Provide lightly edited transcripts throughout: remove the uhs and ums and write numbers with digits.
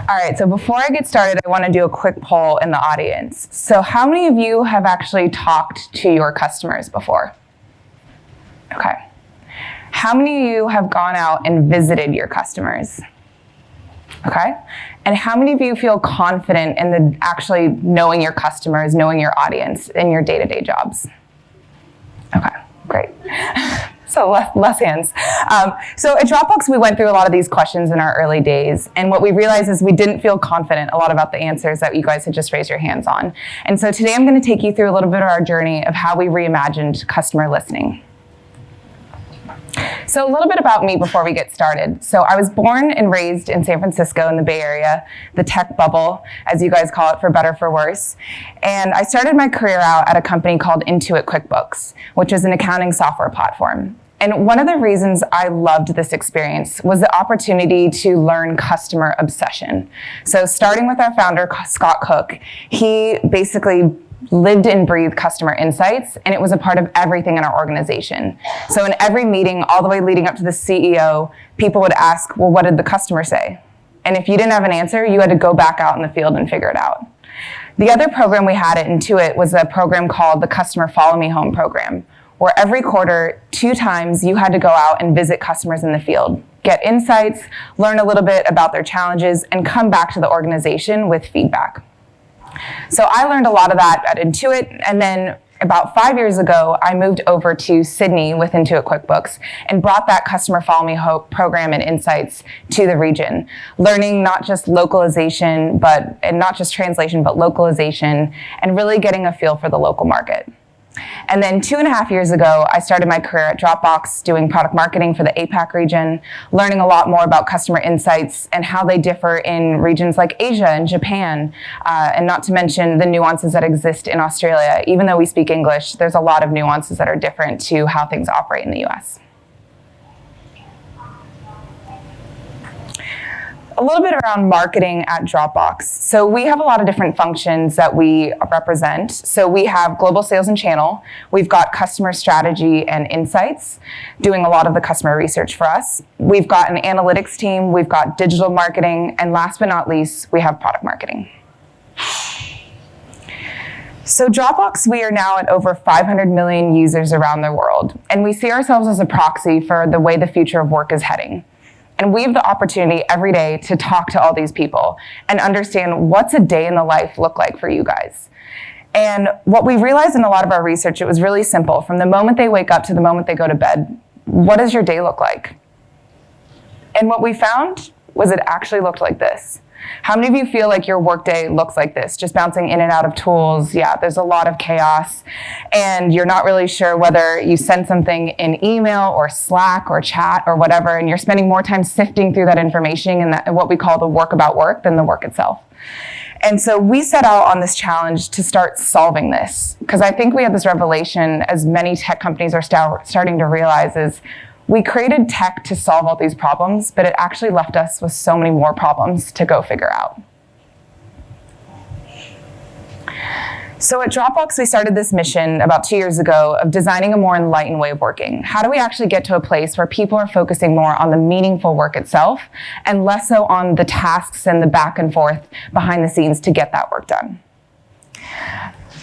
All right, so before I get started, I want to do a quick poll in the audience. So how many of you have actually talked to your customers before? Okay. How many of you have gone out and visited your customers? Okay. And how many of you feel confident in actually knowing your customers, knowing your audience in your day-to-day jobs? Okay, great. So less hands. So at Dropbox, we went through a lot of these questions in our early days. And what we realized is we didn't feel confident a lot about the answers that you guys had just raised your hands on. And so today I'm going to take you through a little bit of our journey of how we reimagined customer listening. So a little bit about me before we get started. So I was born and raised in San Francisco in the Bay Area, the tech bubble, as you guys call it, for better, for worse. And I started my career out at a company called Intuit QuickBooks, which is an accounting software platform. And one of the reasons I loved this experience was the opportunity to learn customer obsession. So starting with our founder, Scott Cook, he basically lived and breathed customer insights, and it was a part of everything in our organization. So in every meeting, all the way leading up to the CEO, people would ask, well, what did the customer say? And if you didn't have an answer, you had to go back out in the field and figure it out. The other program we had at Intuit was a program called the Customer Follow Me Home program, where every quarter, 2 times, you had to go out and visit customers in the field, get insights, learn a little bit about their challenges, and come back to the organization with feedback. So I learned a lot of that at Intuit, and then about 5 years ago, I moved over to Sydney with Intuit QuickBooks and brought that Customer Follow Me Home program and insights to the region, learning not just localization, and not just translation, but localization, and really getting a feel for the local market. And then 2.5 years ago, I started my career at Dropbox doing product marketing for the APAC region, learning a lot more about customer insights and how they differ in regions like Asia and Japan, and not to mention the nuances that exist in Australia. Even though we speak English, there's a lot of nuances that are different to how things operate in the US. A little bit around marketing at Dropbox. So we have a lot of different functions that we represent. So we have global sales and channel. We've got customer strategy and insights, doing a lot of the customer research for us. We've got an analytics team. We've got digital marketing. And last but not least, we have product marketing. So Dropbox, we are now at over 500 million users around the world. And we see ourselves as a proxy for the way the future of work is heading. And we have the opportunity every day to talk to all these people and understand what's a day in the life look like for you guys. And what we realized in a lot of our research, it was really simple. From the moment they wake up to the moment they go to bed, what does your day look like? And what we found was it actually looked like this. How many of you feel like your workday looks like this, just bouncing in and out of tools? Yeah, there's a lot of chaos, and you're not really sure whether you send something in email or Slack or chat or whatever, and you're spending more time sifting through that information and what we call the work about work than the work itself. And so we set out on this challenge to start solving this, because I think we had this revelation, as many tech companies are starting to realize, is we created tech to solve all these problems, but it actually left us with so many more problems to go figure out. So at Dropbox, we started this mission about 2 years ago of designing a more enlightened way of working. How do we actually get to a place where people are focusing more on the meaningful work itself and less so on the tasks and the back and forth behind the scenes to get that work done?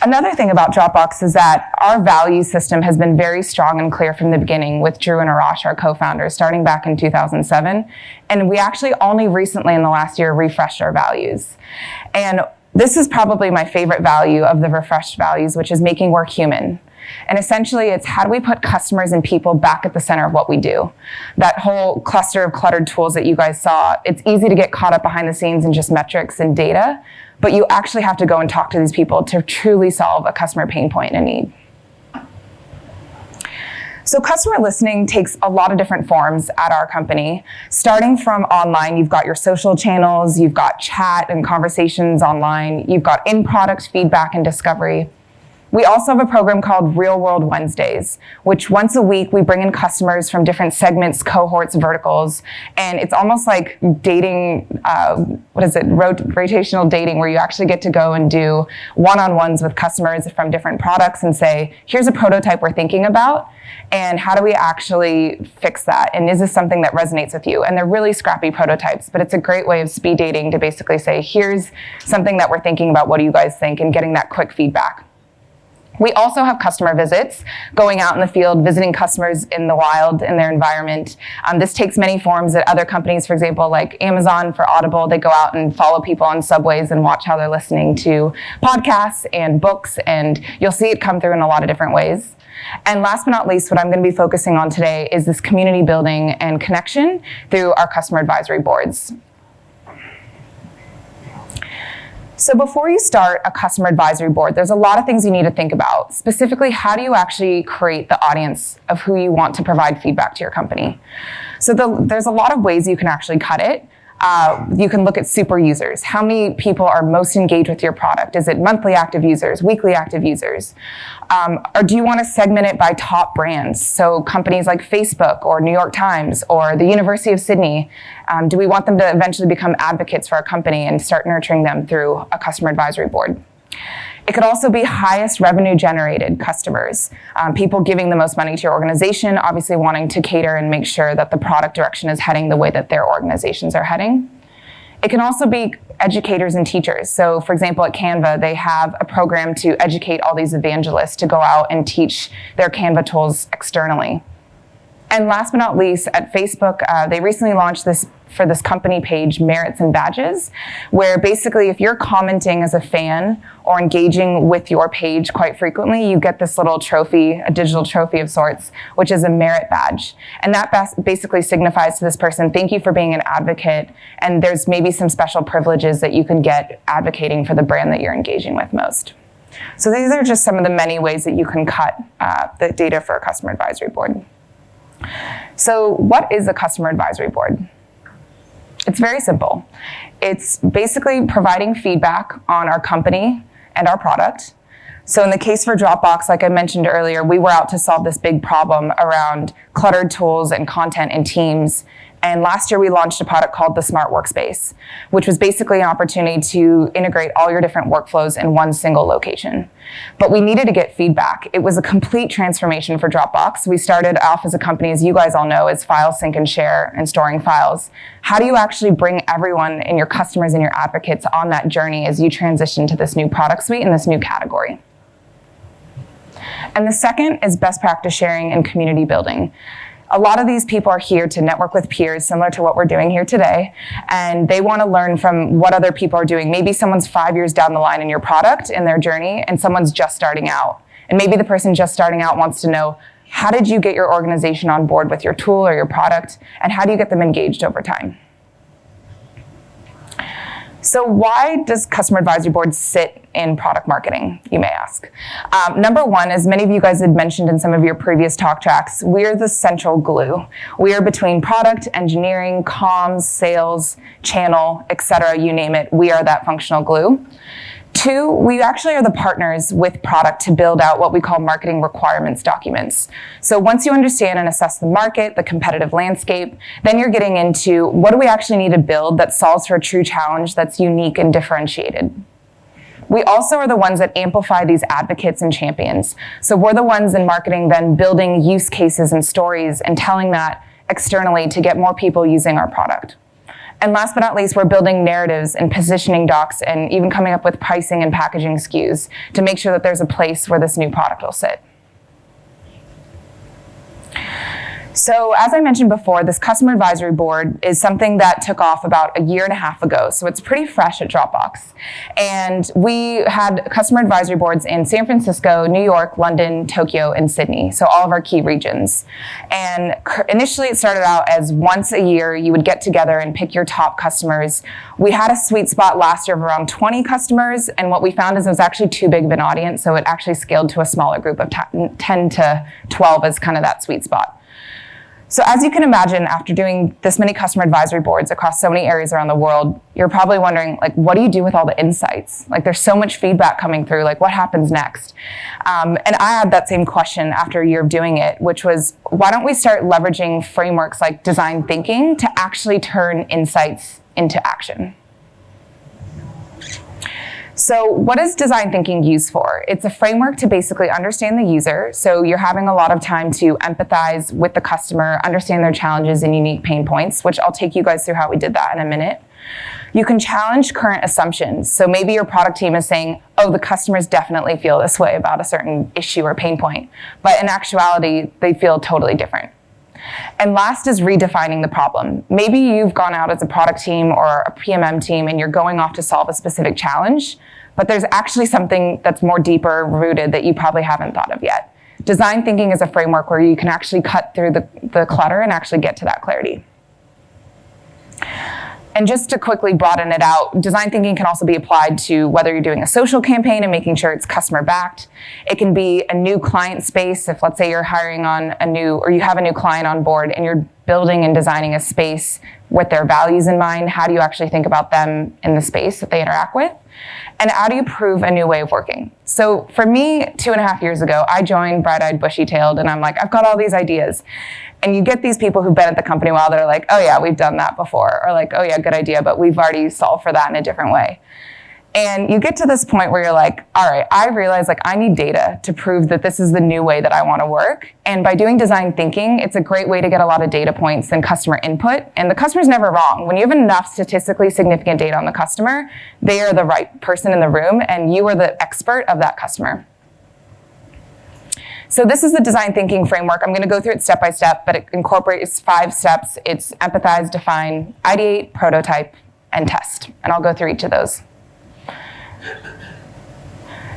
Another thing about Dropbox is that our value system has been very strong and clear from the beginning with Drew and Arash, our co-founders, starting back in 2007. And we actually only recently in the last year refreshed our values. And this is probably my favorite value of the refreshed values, which is making work human. And essentially, it's how do we put customers and people back at the center of what we do? That whole cluster of cluttered tools that you guys saw, it's easy to get caught up behind the scenes in just metrics and data, but you actually have to go and talk to these people to truly solve a customer pain point and a need. So customer listening takes a lot of different forms at our company. Starting from online, you've got your social channels, you've got chat and conversations online, you've got in-product feedback and discovery. We also have a program called Real World Wednesdays, which once a week we bring in customers from different segments, cohorts, verticals, and it's almost like dating, rotational dating, where you actually get to go and do one-on-ones with customers from different products and say, here's a prototype we're thinking about, and how do we actually fix that? And is this something that resonates with you? And they're really scrappy prototypes, but it's a great way of speed dating to basically say, here's something that we're thinking about, what do you guys think? And getting that quick feedback. We also have customer visits, going out in the field, visiting customers in the wild, in their environment. This takes many forms at other companies, for example, like Amazon for Audible. They go out and follow people on subways and watch how they're listening to podcasts and books, and you'll see it come through in a lot of different ways. And last but not least, what I'm going to be focusing on today is this community building and connection through our customer advisory boards. So before you start a customer advisory board, there's a lot of things you need to think about. Specifically, how do you actually create the audience of who you want to provide feedback to your company? So there's a lot of ways you can actually cut it. You can look at super users. How many people are most engaged with your product? Is it monthly active users, weekly active users? Or do you want to segment it by top brands? So companies like Facebook or New York Times or the University of Sydney, do we want them to eventually become advocates for our company and start nurturing them through a customer advisory board? It could also be highest revenue generated customers, people giving the most money to your organization, obviously wanting to cater and make sure that the product direction is heading the way that their organizations are heading. It can also be educators and teachers. So for example, at Canva, they have a program to educate all these evangelists to go out and teach their Canva tools externally. And last but not least, at Facebook, they recently launched this company page, Merits and Badges, where basically if you're commenting as a fan or engaging with your page quite frequently, you get this little trophy, a digital trophy of sorts, which is a merit badge. And that basically signifies to this person, thank you for being an advocate, and there's maybe some special privileges that you can get advocating for the brand that you're engaging with most. So these are just some of the many ways that you can cut the data for a customer advisory board. So what is a customer advisory board? It's very simple. It's basically providing feedback on our company and our product. So in the case for Dropbox, like I mentioned earlier, we were out to solve this big problem around cluttered tools and content in Teams. And last year we launched a product called the Smart Workspace, which was basically an opportunity to integrate all your different workflows in one single location. But we needed to get feedback. It was a complete transformation for Dropbox. We started off as a company, as you guys all know, as file sync and share and storing files. How do you actually bring everyone and your customers and your advocates on that journey as you transition to this new product suite and this new category? And the second is best practice sharing and community building. A lot of these people are here to network with peers, similar to what we're doing here today, and they want to learn from what other people are doing. Maybe someone's 5 years down the line in your product, in their journey, and someone's just starting out. And maybe the person just starting out wants to know, how did you get your organization on board with your tool or your product, and how do you get them engaged over time? So why does customer advisory board sit in product marketing, you may ask? Number one, as many of you guys had mentioned in some of your previous talk tracks, we're the central glue. We are between product, engineering, comms, sales, channel, etc., you name it. We are that functional glue. Two, we actually are the partners with product to build out what we call marketing requirements documents. So once you understand and assess the market, the competitive landscape, then you're getting into what do we actually need to build that solves for a true challenge that's unique and differentiated. We also are the ones that amplify these advocates and champions. So we're the ones in marketing then building use cases and stories and telling that externally to get more people using our product. And last but not least, we're building narratives and positioning docs and even coming up with pricing and packaging SKUs to make sure that there's a place where this new product will sit. So as I mentioned before, this customer advisory board is something that took off about a year and a half ago. So it's pretty fresh at Dropbox. And we had customer advisory boards in San Francisco, New York, London, Tokyo, and Sydney. So all of our key regions. And initially it started out as once a year, you would get together and pick your top customers. We had a sweet spot last year of around 20 customers. And what we found is it was actually too big of an audience. So it actually scaled to a smaller group of 10 to 12 as kind of that sweet spot. So as you can imagine, after doing this many customer advisory boards across so many areas around the world, you're probably wondering, like, what do you do with all the insights? Like, there's so much feedback coming through, like, what happens next? And I had that same question after a year of doing it, which was, why don't we start leveraging frameworks like design thinking to actually turn insights into action? So what is design thinking used for? It's a framework to basically understand the user. So you're having a lot of time to empathize with the customer, understand their challenges and unique pain points, which I'll take you guys through how we did that in a minute. You can challenge current assumptions. So maybe your product team is saying, oh, the customers definitely feel this way about a certain issue or pain point. But in actuality, they feel totally different. And last is redefining the problem. Maybe you've gone out as a product team or a PMM team and you're going off to solve a specific challenge, but there's actually something that's more deeper rooted that you probably haven't thought of yet. Design thinking is a framework where you can actually cut through the clutter and actually get to that clarity. And just to quickly broaden it out, design thinking can also be applied to whether you're doing a social campaign and making sure it's customer backed. It can be a new client space. If let's say you're hiring on you have a new client on board and you're building and designing a space with their values in mind, how do you actually think about them in the space that they interact with? And how do you prove a new way of working? So for me, 2.5 years ago, I joined bright-eyed, bushy-tailed, and I'm like, I've got all these ideas. And you get these people who've been at the company a while, they're like, oh yeah, we've done that before. Or like, oh yeah, good idea, but we've already solved for that in a different way. And you get to this point where you're like, all right, I realize like I need data to prove that this is the new way that I want to work. And by doing design thinking, it's a great way to get a lot of data points and customer input. And the customer's never wrong. When you have enough statistically significant data on the customer, they are the right person in the room and you are the expert of that customer. So this is the design thinking framework. I'm going to go through it step by step, but it incorporates 5 steps. It's empathize, define, ideate, prototype, and test. And I'll go through each of those.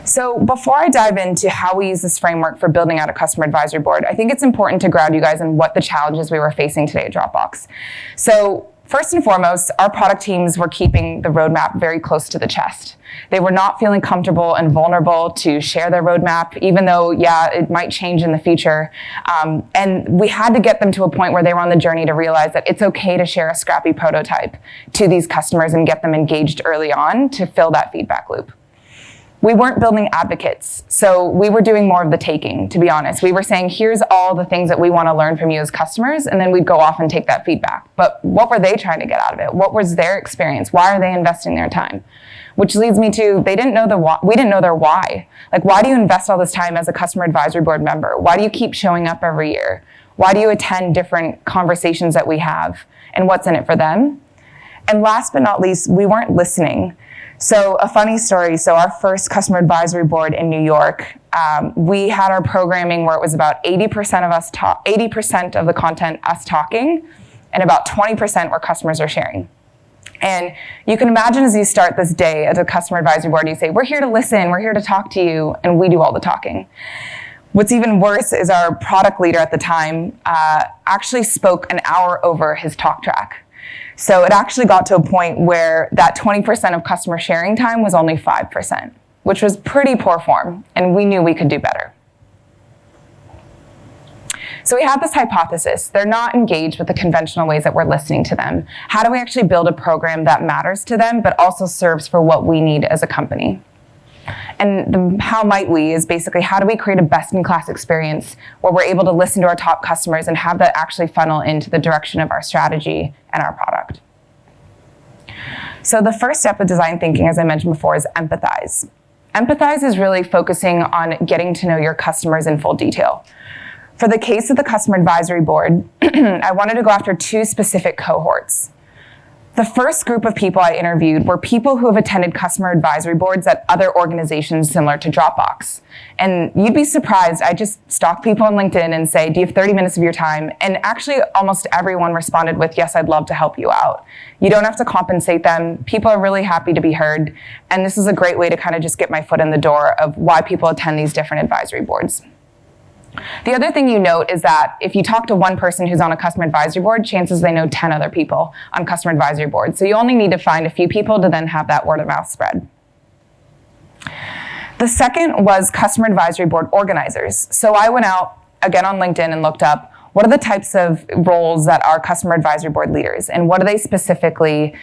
So before I dive into how we use this framework for building out a customer advisory board, I think it's important to ground you guys in what the challenges we were facing today at Dropbox. So first and foremost, our product teams were keeping the roadmap very close to the chest. They were not feeling comfortable and vulnerable to share their roadmap, even though, yeah, it might change in the future. And we had to get them to a point where they were on the journey to realize that it's okay to share a scrappy prototype to these customers and get them engaged early on to fill that feedback loop. We weren't building advocates, so we were doing more of the taking, to be honest. We were saying, here's all the things that we want to learn from you as customers, and then we'd go off and take that feedback. But what were they trying to get out of it? What was their experience? Why are they investing their time? Which leads me to, we didn't know their why. Like, why do you invest all this time as a customer advisory board member? Why do you keep showing up every year? Why do you attend different conversations that we have? And what's in it for them? And last but not least, we weren't listening. So a funny story, so our first customer advisory board in New York, we had our programming where it was about 80% of the content us talking, and about 20% where customers are sharing. And you can imagine as you start this day at a customer advisory board, you say, we're here to listen, we're here to talk to you, and we do all the talking. What's even worse is our product leader at the time actually spoke an hour over his talk track. So it actually got to a point where that 20% of customer sharing time was only 5%, which was pretty poor form, and we knew we could do better. So we had this hypothesis. They're not engaged with the conventional ways that we're listening to them. How do we actually build a program that matters to them, but also serves for what we need as a company? And the how might we is basically how do we create a best-in-class experience where we're able to listen to our top customers and have that actually funnel into the direction of our strategy and our product. So the first step of design thinking, as I mentioned before, is empathize. Empathize is really focusing on getting to know your customers in full detail. For the case of the customer advisory board, I wanted to go after 2 specific cohorts. The first group of people I interviewed were people who have attended customer advisory boards at other organizations similar to Dropbox. And you'd be surprised, I just stalk people on LinkedIn and say, do you have 30 minutes of your time? And actually almost everyone responded with, yes, I'd love to help you out. You don't have to compensate them. People are really happy to be heard. And this is a great way to kind of just get my foot in the door of why people attend these different advisory boards. The other thing you note is that if you talk to one person who's on a customer advisory board, chances they know 10 other people on customer advisory boards. So you only need to find a few people to then have that word of mouth spread. The second was customer advisory board organizers. So I went out again on LinkedIn and looked up what are the types of roles that are customer advisory board leaders, and what are they specifically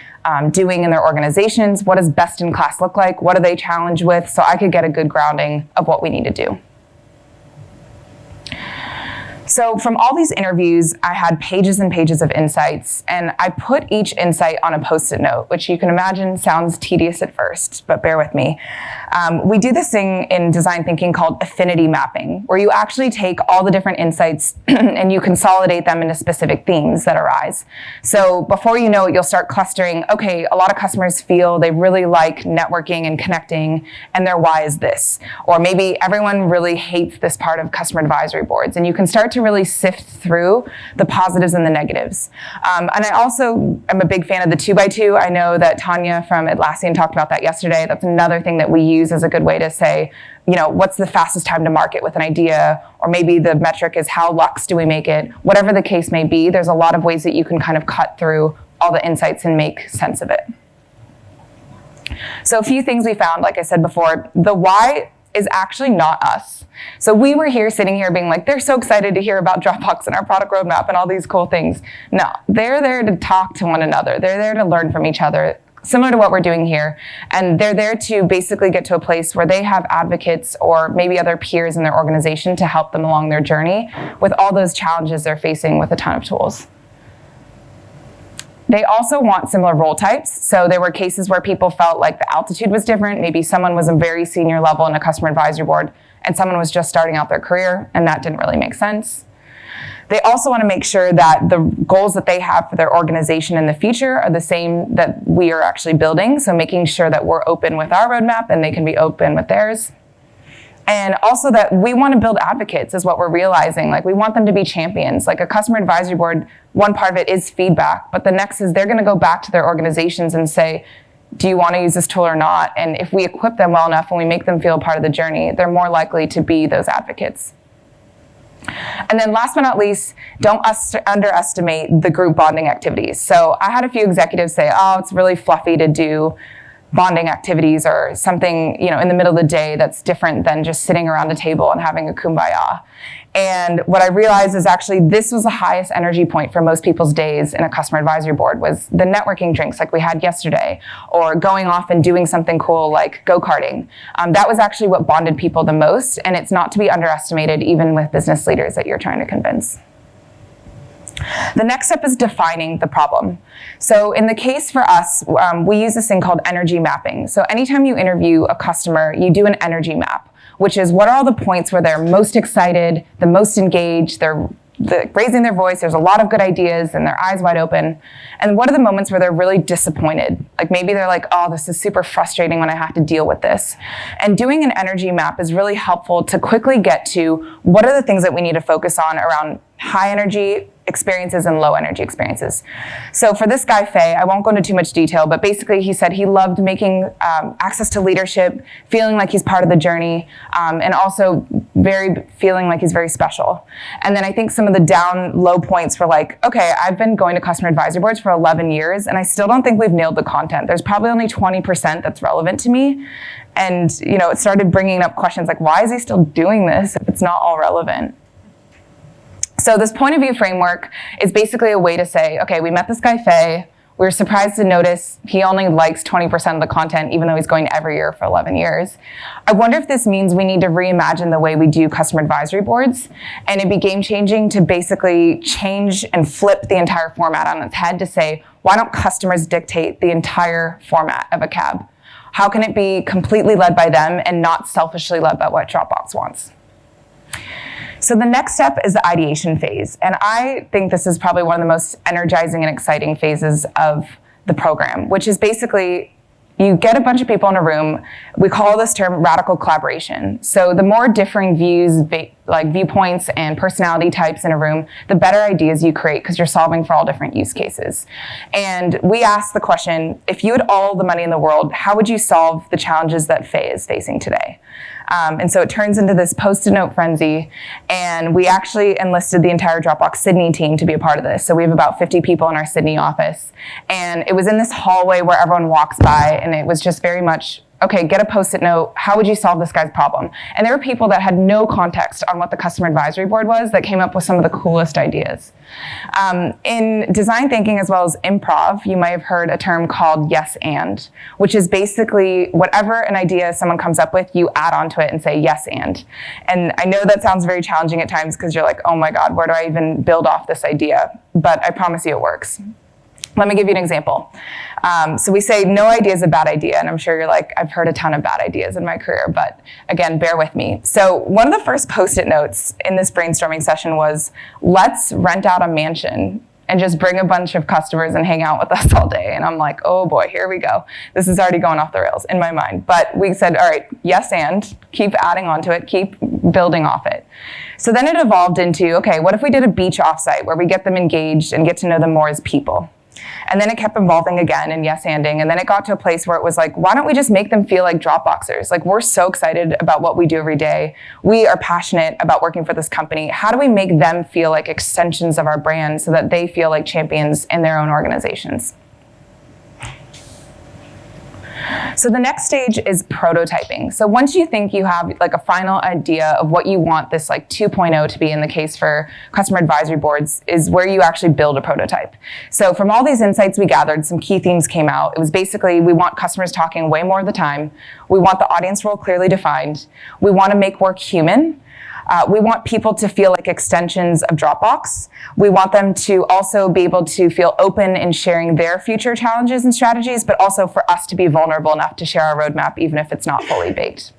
doing in their organizations? What does best in class look like? What are they challenged with? So I could get a good grounding of what we need to do. So from all these interviews, I had pages and pages of insights, and I put each insight on a Post-it note, which you can imagine sounds tedious at first, but bear with me. We do this thing in design thinking called affinity mapping, where you actually take all the different insights and you consolidate them into specific themes that arise. So before you know it, you'll start clustering, okay, a lot of customers feel they really like networking and connecting, and their why is this. Or maybe everyone really hates this part of customer advisory boards, and you can start to really sift through the positives and the negatives. And I also am a big fan of the 2x2. I know that Tanya from Atlassian talked about that yesterday. That's another thing that we use as a good way to say, you know, what's the fastest time to market with an idea? Or maybe the metric is how luxe do we make it? Whatever the case may be, there's a lot of ways that you can kind of cut through all the insights and make sense of it. So a few things we found, like I said before, the why is actually not us. So we were here sitting here being like, they're so excited to hear about Dropbox and our product roadmap and all these cool things. No, they're there to talk to one another. They're there to learn from each other, similar to what we're doing here. And they're there to basically get to a place where they have advocates or maybe other peers in their organization to help them along their journey with all those challenges they're facing with a ton of tools. They also want similar role types. So there were cases where people felt like the altitude was different. Maybe someone was a very senior level in a customer advisory board and someone was just starting out their career, and that didn't really make sense. They also want to make sure that the goals that they have for their organization in the future are the same that we are actually building. So making sure that we're open with our roadmap and they can be open with theirs. And also that we want to build advocates is what we're realizing. Like we want them to be champions. Like a customer advisory board, one part of it is feedback, but the next is they're going to go back to their organizations and say, do you want to use this tool or not? And if we equip them well enough and we make them feel part of the journey, they're more likely to be those advocates. And then last but not least, don't underestimate the group bonding activities. So I had a few executives say, oh, it's really fluffy to do bonding activities or something, you know, in the middle of the day that's different than just sitting around a table and having a kumbaya. And what I realized is actually this was the highest energy point for most people's days in a customer advisory board was the networking drinks like we had yesterday, or going off and doing something cool like go-karting. That was actually what bonded people the most, and it's not to be underestimated even with business leaders that you're trying to convince. The next step is defining the problem. So in the case for us, we use this thing called energy mapping. So anytime you interview a customer, you do an energy map, which is what are all the points where they're most excited, the most engaged, they're raising their voice, there's a lot of good ideas and their eyes wide open. And what are the moments where they're really disappointed? Like maybe they're like, oh, this is super frustrating when I have to deal with this. And doing an energy map is really helpful to quickly get to what are the things that we need to focus on around high energy experiences and low energy experiences. So for this guy, Faye, I won't go into too much detail, but basically he said he loved making access to leadership, feeling like he's part of the journey, and also feeling like he's very special. And then I think some of the low points were like, okay, I've been going to customer advisory boards for 11 years, and I still don't think we've nailed the content. There's probably only 20% that's relevant to me. And you know, it started bringing up questions like, why is he still doing this if it's not all relevant? So this point of view framework is basically a way to say, okay, we met this guy, Faye. We were surprised to notice he only likes 20% of the content, even though he's going every year for 11 years. I wonder if this means we need to reimagine the way we do customer advisory boards, and it'd be game-changing to basically change and flip the entire format on its head to say, why don't customers dictate the entire format of a CAB? How can it be completely led by them and not selfishly led by what Dropbox wants? So the next step is the ideation phase. And I think this is probably one of the most energizing and exciting phases of the program, which is basically you get a bunch of people in a room. We call this term radical collaboration. So the more differing views, like viewpoints and personality types in a room, the better ideas you create because you're solving for all different use cases. And we asked the question, if you had all the money in the world, how would you solve the challenges that Faye is facing today? And so it turns into this Post-it note frenzy, and we actually enlisted the entire Dropbox Sydney team to be a part of this. So we have about 50 people in our Sydney office, and it was in this hallway where everyone walks by, and it was just very much okay, get a Post-it note. How would you solve this guy's problem? And there were people that had no context on what the customer advisory board was that came up with some of the coolest ideas. In design thinking as well as improv, you might have heard a term called yes and, which is basically whatever an idea someone comes up with, you add onto it and say yes and. And I know that sounds very challenging at times because you're like, oh my God, where do I even build off this idea? But I promise you it works. Let me give you an example. So we say no idea is a bad idea, and I'm sure you're like, I've heard a ton of bad ideas in my career, but again, bear with me. So one of the first Post-it notes in this brainstorming session was, let's rent out a mansion and just bring a bunch of customers and hang out with us all day. And I'm like, oh boy, here we go. This is already going off the rails in my mind. But we said, all right, yes and, keep adding onto it, keep building off it. So then it evolved into, okay, what if we did a beach offsite where we get them engaged and get to know them more as people? And then it kept evolving again and yes-anding. And then it got to a place where it was like, why don't we just make them feel like Dropboxers? Like, we're so excited about what we do every day. We are passionate about working for this company. How do we make them feel like extensions of our brand so that they feel like champions in their own organizations? So the next stage is prototyping. So once you think you have like a final idea of what you want this like 2.0 to be in the case for customer advisory boards is where you actually build a prototype. So from all these insights we gathered, some key themes came out. It was basically, we want customers talking way more of the time. We want the audience role clearly defined. We want to make work human. We want people to feel like extensions of Dropbox. We want them to also be able to feel open in sharing their future challenges and strategies, but also for us to be vulnerable enough to share our roadmap, even if it's not fully baked.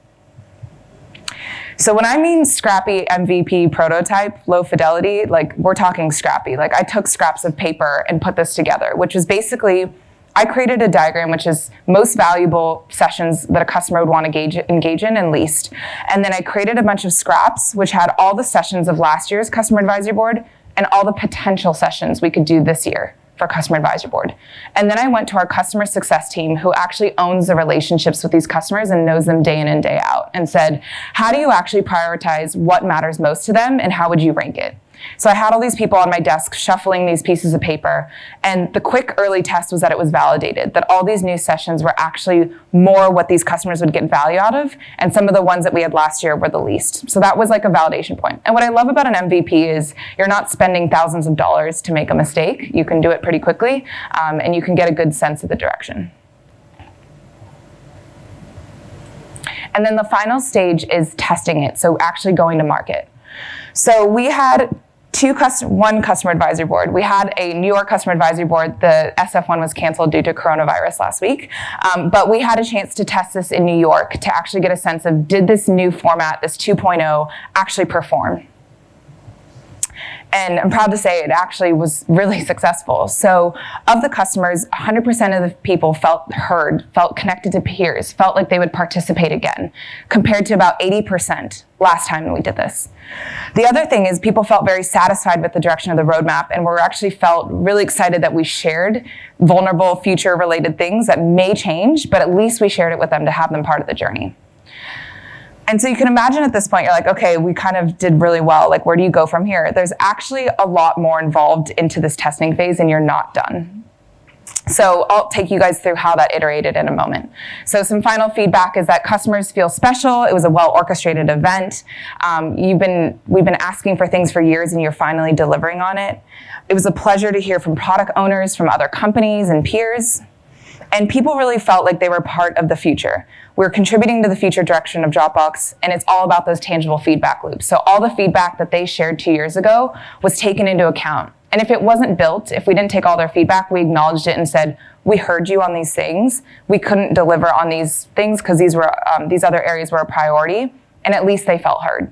So when I mean scrappy MVP prototype, low fidelity, like we're talking scrappy. Like I took scraps of paper and put this together, which was basically, I created a diagram which is most valuable sessions that a customer would want to engage in and least. And then I created a bunch of scraps which had all the sessions of last year's customer advisory board and all the potential sessions we could do this year for customer advisory board. And then I went to our customer success team who actually owns the relationships with these customers and knows them day in and day out and said, how do you actually prioritize what matters most to them and how would you rank it? So I had all these people on my desk shuffling these pieces of paper, and the quick early test was that it was validated, that all these new sessions were actually more what these customers would get value out of, and some of the ones that we had last year were the least. So that was like a validation point. And what I love about an MVP is you're not spending thousands of dollars to make a mistake. You can do it pretty quickly, and you can get a good sense of the direction. And then the final stage is testing it, so actually going to market. So we had one customer advisory board. We had a New York customer advisory board. The SF1 was canceled due to coronavirus last week. But we had a chance to test this in New York to actually get a sense of, did this new format, this 2.0, actually perform? And I'm proud to say it actually was really successful. So of the customers, 100% of the people felt heard, felt connected to peers, felt like they would participate again, compared to about 80% last time we did this. The other thing is people felt very satisfied with the direction of the roadmap and were actually felt really excited that we shared vulnerable future related things that may change, but at least we shared it with them to have them part of the journey. And so you can imagine at this point, you're like, okay, we kind of did really well. Like, where do you go from here? There's actually a lot more involved into this testing phase and you're not done. So I'll take you guys through how that iterated in a moment. So some final feedback is that customers feel special. It was a well-orchestrated event. We've been asking for things for years and you're finally delivering on it. It was a pleasure to hear from product owners, from other companies and peers. And people really felt like they were part of the future. We're contributing to the future direction of Dropbox, and it's all about those tangible feedback loops. So all the feedback that they shared 2 years ago was taken into account. And if it wasn't built, if we didn't take all their feedback, we acknowledged it and said, we heard you on these things. We couldn't deliver on these things because these other areas were a priority, and at least they felt heard.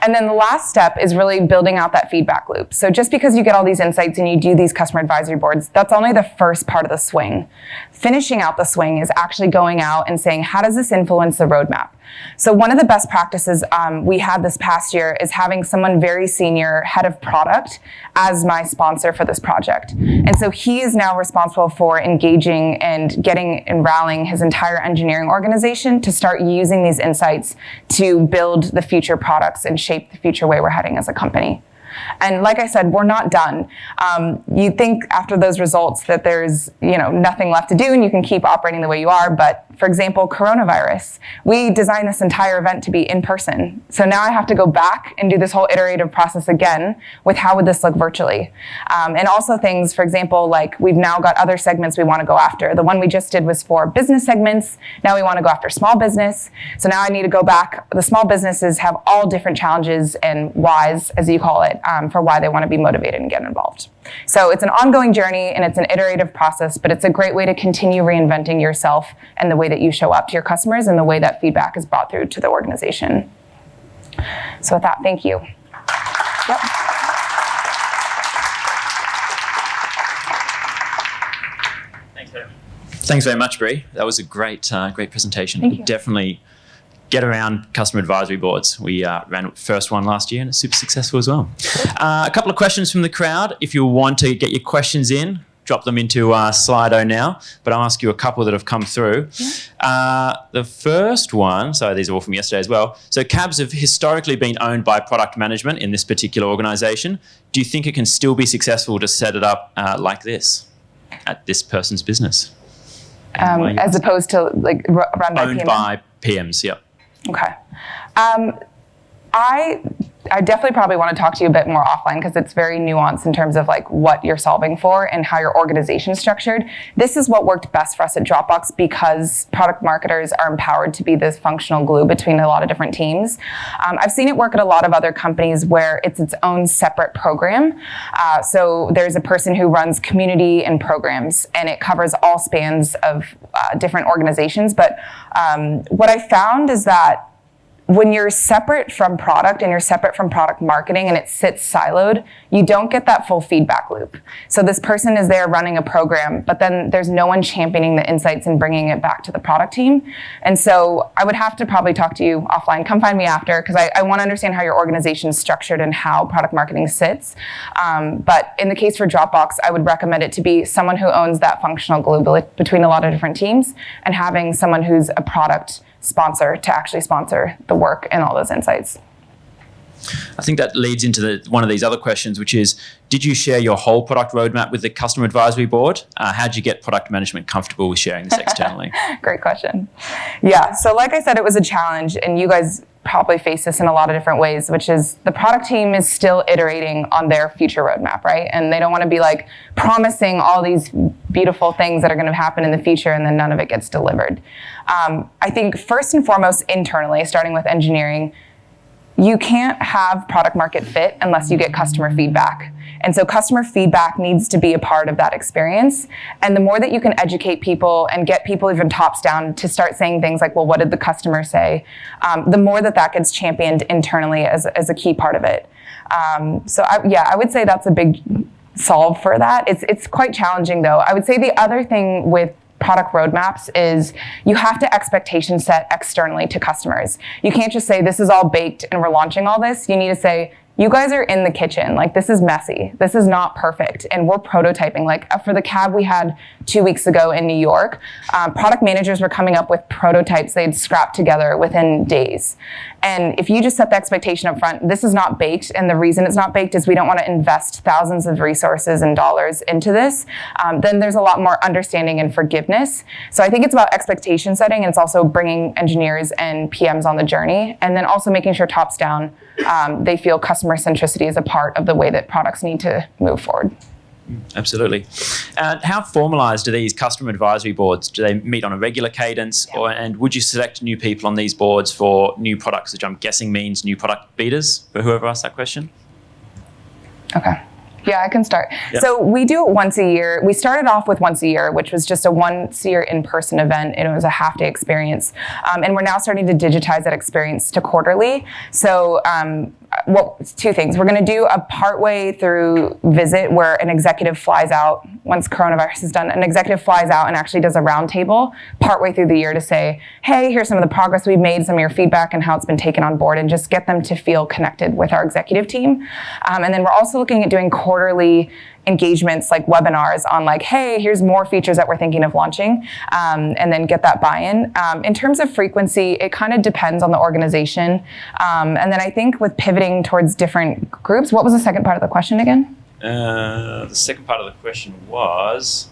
And then the last step is really building out that feedback loop. So just because you get all these insights and you do these customer advisory boards, that's only the first part of the swing. Finishing out the swing is actually going out and saying, how does this influence the roadmap? So one of the best practices we had this past year is having someone very senior, head of product, as my sponsor for this project. And so he is now responsible for engaging and getting and rallying his entire engineering organization to start using these insights to build the future products and shape the future way we're heading as a company. And like I said, we're not done. You think after those results that there's nothing left to do and you can keep operating the way you are. But for example, coronavirus, we designed this entire event to be in person. So now I have to go back and do this whole iterative process again with how would this look virtually. And also things, for example, like we've now got other segments we want to go after. The one we just did was for business segments. Now we want to go after small business. So now I need to go back. The small businesses have all different challenges and whys, as you call it, for why they want to be motivated and get involved. So it's an ongoing journey and it's an iterative process, but it's a great way to continue reinventing yourself and the way that you show up to your customers and the way that feedback is brought through to the organization. So with that, thank you. Yep. Thanks very much, Bree. That was a great presentation. Thank you. Definitely get around customer advisory boards. We ran the first one last year and it's super successful as well. A couple of questions from the crowd. If you want to get your questions in, drop them into Slido now, but I'll ask you a couple that have come through. Yeah. The first one, so these are all from yesterday as well. So cabs have historically been owned by product management in this particular organization. Do you think it can still be successful to set it up like this at this person's business? As opposed to like run by owned PM? by PMs, yeah. Okay. I definitely probably want to talk to you a bit more offline because it's very nuanced in terms of like what you're solving for and how your organization is structured. This is what worked best for us at Dropbox because product marketers are empowered to be this functional glue between a lot of different teams. I've seen it work at a lot of other companies where it's its own separate program. So there's a person who runs community and programs and it covers all spans of different organizations. But what I found is that when you're separate from product and you're separate from product marketing and it sits siloed, you don't get that full feedback loop. So this person is there running a program, but then there's no one championing the insights and bringing it back to the product team. And so I would have to probably talk to you offline. Come find me after because I want to understand how your organization is structured and how product marketing sits. But in the case for Dropbox, I would recommend it to be someone who owns that functional glue between a lot of different teams and having someone who's a product sponsor to actually sponsor the work and all those insights. I think that leads into one of these other questions, which is, did you share your whole product roadmap with the customer advisory board? How did you get product management comfortable with sharing this externally? Great question. Yeah, so like I said, it was a challenge, and you guys probably face this in a lot of different ways, which is the product team is still iterating on their future roadmap, right? And they don't want to be like promising all these beautiful things that are going to happen in the future and then none of it gets delivered. I think first and foremost internally, starting with engineering, you can't have product market fit unless you get customer feedback. And so customer feedback needs to be a part of that experience. And the more that you can educate people and get people even tops down to start saying things like, well, what did the customer say? The more that gets championed internally as a key part of it. So I would say that's a big solve for that. It's quite challenging though. I would say the other thing with product roadmaps is you have to expectation set externally to customers. You can't just say, this is all baked and we're launching all this. You need to say, you guys are in the kitchen. Like, this is messy. This is not perfect. And we're prototyping. Like, for the cab we had 2 weeks ago in New York, product managers were coming up with prototypes they'd scrapped together within days. And if you just set the expectation up front, this is not baked. And the reason it's not baked is we don't want to invest thousands of resources and dollars into this. Then there's a lot more understanding and forgiveness. So I think it's about expectation setting. And it's also bringing engineers and PMs on the journey. And then also making sure tops down, they feel customer centricity is a part of the way that products need to move forward. Absolutely. How formalized are these customer advisory boards? Do they meet on a regular cadence? And would you select new people on these boards for new products, which I'm guessing means new product betas for whoever asked that question? Okay. Yeah, I can start. Yep. So we do it once a year. We started off with once a year, which was just a once a year in-person event, and it was a half-day experience. And we're now starting to digitize that experience to quarterly. So two things. We're going to do a partway through visit where an executive flies out, once coronavirus is done, an executive flies out and actually does a roundtable partway through the year to say, hey, here's some of the progress we've made, some of your feedback and how it's been taken on board, and just get them to feel connected with our executive team. And then we're also looking at doing quarterly engagements like webinars on like, hey, here's more features that we're thinking of launching, and then get that buy-in. In terms of frequency, it kind of depends on the organization. And then I think with pivoting towards different groups, what was the second part of the question again? The second part of the question was,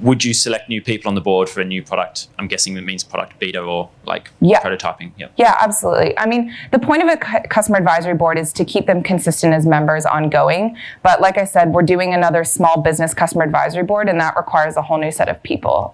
would you select new people on the board for a new product? I'm guessing that means product beta or like prototyping. Yep. Yeah, absolutely. I mean, the point of a customer advisory board is to keep them consistent as members ongoing. But like I said, we're doing another small business customer advisory board, and that requires a whole new set of people.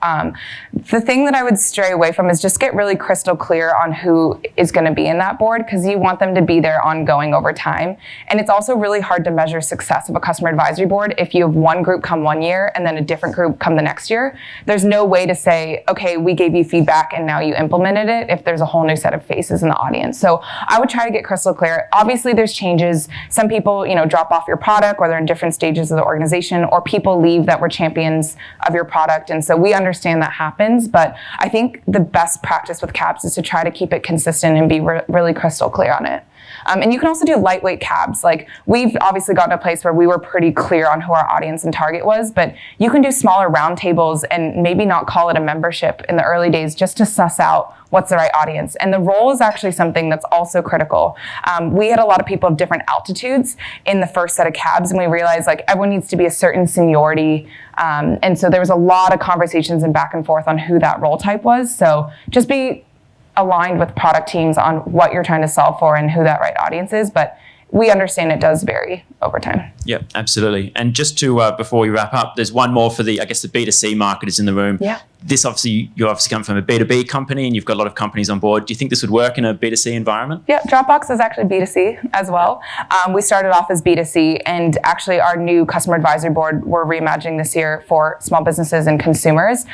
The thing that I would stray away from is just get really crystal clear on who is going to be in that board, because you want them to be there ongoing over time. And it's also really hard to measure success of a customer advisory board if you have one group come one year and then a different group come the next year. There's no way to say, okay, we gave you feedback and now you implemented it if there's a whole new set of faces in the audience. So I would try to get crystal clear. Obviously, there's changes. Some people, drop off your product, or they're in different stages of the organization, or people leave that were champions of your product. And so we understand that happens, but I think the best practice with cabs is to try to keep it consistent and be really crystal clear on it. And you can also do lightweight cabs. Like, we've obviously gotten to a place where we were pretty clear on who our audience and target was, but you can do smaller roundtables and maybe not call it a membership in the early days just to suss out what's the right audience. And the role is actually something that's also critical. We had a lot of people of different altitudes in the first set of cabs, and we realized like everyone needs to be a certain seniority. And so there was a lot of conversations and back and forth on who that role type was. So just be aligned with product teams on what you're trying to solve for and who that right audience is. But we understand it does vary over time. Yeah, absolutely. And just to, before we wrap up, there's one more for the B2C marketers in the room. Yeah. You obviously come from a B2B company and you've got a lot of companies on board. Do you think this would work in a B2C environment? Yeah, Dropbox is actually B2C as well. We started off as B2C, and actually our new customer advisory board we're reimagining this year for small businesses and consumers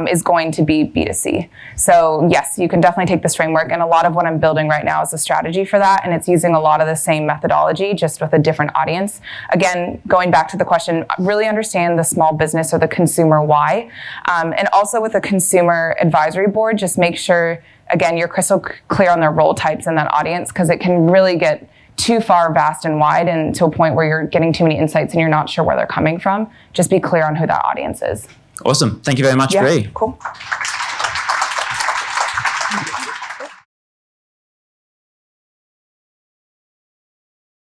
is going to be B2C. So yes, you can definitely take this framework, and a lot of what I'm building right now is a strategy for that, and it's using a lot of the same methodology, just with a different audience. Again, going back to the question, really understand the small business or the consumer why, and also with a consumer advisory board, just make sure, again, you're crystal clear on their role types and that audience, because it can really get too far, vast and wide, and to a point where you're getting too many insights and you're not sure where they're coming from. Just be clear on who that audience is. Awesome. Thank you very much, Bree. Cool.